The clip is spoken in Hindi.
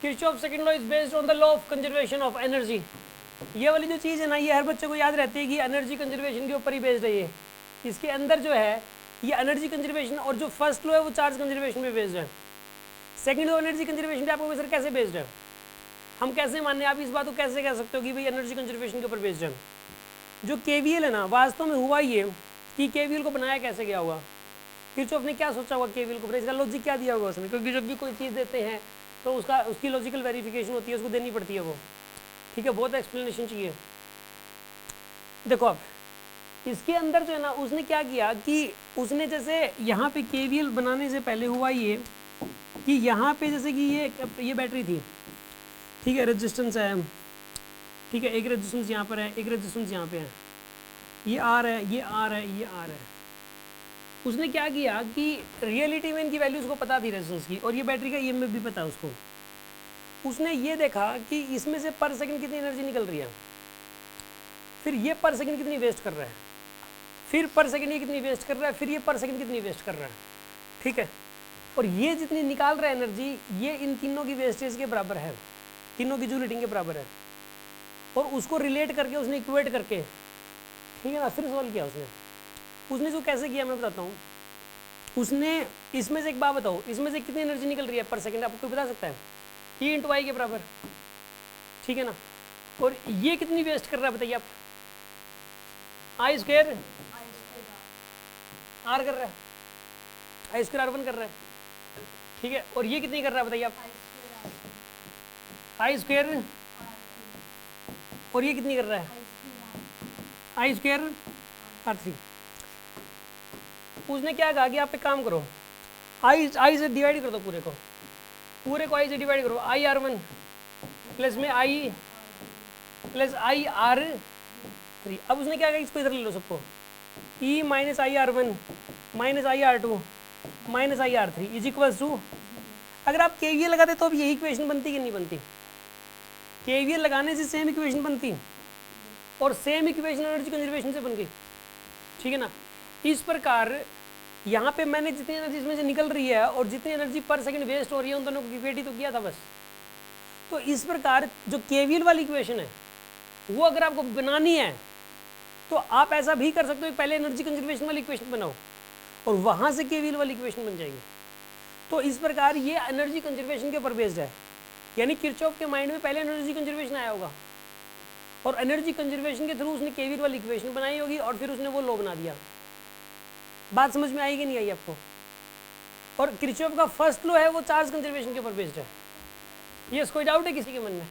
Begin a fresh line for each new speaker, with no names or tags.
Kirchhoff second law is based on the law of conservation of energy. ये वाली जो चीज़ है ना, ये हर बच्चे को याद रहती है कि एनर्जी कंजर्वेशन के ऊपर ही बेस्ड है। ये इसके अंदर जो है ये एनर्जी कंजर्वेशन, और जो फर्स्ट लॉ है वो चार्ज कंजर्वेशन पे बेस्ड है। सेकंड लॉ एनर्जी कंजर्वेशन पे आपको सर कैसे बेस्ड है, हम कैसे मानने, आप इस बात को कैसे कह सकते हो कि भाई एनर्जी कंजर्वेशन के ऊपर बेस्ड है। जो केवीएल है ना, वास्तव में हुआ ये कि केवीएल को बनाया कैसे गया होगा, किरचॉफ ने क्या सोचा होगा केवीएल को बनाया, इसका लॉजिक क्या दिया होगा उसने, क्योंकि जब भी कोई चीज़ देते हैं तो उसकी लॉजिकल वेरिफिकेशन होती है, उसको देनी पड़ती है वो, ठीक है, बहुत एक्सप्लेनेशन चाहिए। देखो अब इसके अंदर जो है ना, उसने क्या किया कि उसने जैसे यहाँ पे केवीएल बनाने से पहले हुआ ये कि यहाँ पे जैसे कि ये बैटरी थी, ठीक है, रेजिस्टेंस है, ठीक है, एक रेजिस्टेंस यहाँ पर है, एक रेजिस्टेंस यहाँ पे है, ये आर है, ये आर है, ये आर है। उसने क्या किया कि रियलिटी में इनकी वैल्यू उसको पता थी रेजिस्टेंस की, और ये बैटरी का ईएमएफ भी पता है उसको। उसने ये देखा कि इसमें से पर सेकंड कितनी एनर्जी निकल रही है, फिर ये पर सेकंड कितनी वेस्ट कर रहा है, फिर पर सेकंड ये कितनी वेस्ट कर रहा है, फिर ये पर सेकंड कितनी वेस्ट कर रहा है, ठीक है, और ये जितनी निकाल रहा है एनर्जी, ये इन तीनों की वेस्टेज के बराबर है, तीनों की जूल हीटिंग के बराबर है। और उसको रिलेट करके उसने इक्वेट करके, ठीक है ना, फिर सॉल्व किया उसने जो कैसे किया मैं बताता हूँ। उसने इसमें से एक बात बताओ, इसमें से कितनी एनर्जी निकल रही है पर सेकंड, आपको कोई बता सकता है? E इंटू आई के बराबर, ठीक है ना, और ये कितनी वेस्ट कर रहा है बताइए आप? आई स्क्वायर आर कर रहा है, आई स्क्वायर R1 कर रहा है, ठीक है, और ये कितनी कर रहा है बताइए आप? आई स्क्वायर, और ये कितनी कर रहा है? आई स्क्वायर R3। उसने क्या कहा कि आप एक काम करो, आई से डिवाइड कर दो पूरे को आई से डिवाइड करो, आई R1 प्लस में आई प्लस आई R3। अब उसने क्या कहा, इसको इधर ले लो सबको, E minus I R1 minus I R2 minus I R3 is equals to, अगर आप KVL लगाते तो अब यही इक्वेशन बनती कि नहीं बनती? KVL लगाने से सेम इक्वेशन बनती, और सेम इक्वेशन एनर्जी कंजर्वेशन से बन गई, ठीक है ना। इस प्रकार यहाँ पे मैंने जितनी एनर्जी इसमें से निकल रही है और जितनी एनर्जी पर सेकंड वेस्ट हो रही है उन दोनों को इक्वेट ही तो किया था बस। तो इस प्रकार जो केवीएल वाली इक्वेशन है वो अगर आपको बनानी है तो आप ऐसा भी कर सकते हो, पहले एनर्जी कंजर्वेशन वाली इक्वेशन बनाओ और वहाँ से केवीएल वाली इक्वेशन बन जाएगी। तो इस प्रकार ये एनर्जी कंजर्वेशन के ऊपर बेस्ड है, यानी किरचॉफ के माइंड में पहले एनर्जी कंजर्वेशन आया होगा और एनर्जी कंजर्वेशन के थ्रू उसने केवीएल वाली इक्वेशन बनाई होगी और फिर उसने वो लॉ बना दिया। बात समझ में आई कि नहीं आई आपको? और किरचॉफ का फर्स्ट लॉ है वो चार्ज कंजर्वेशन के ऊपर बेस्ड है। यस, कोई डाउट है किसी के मन में?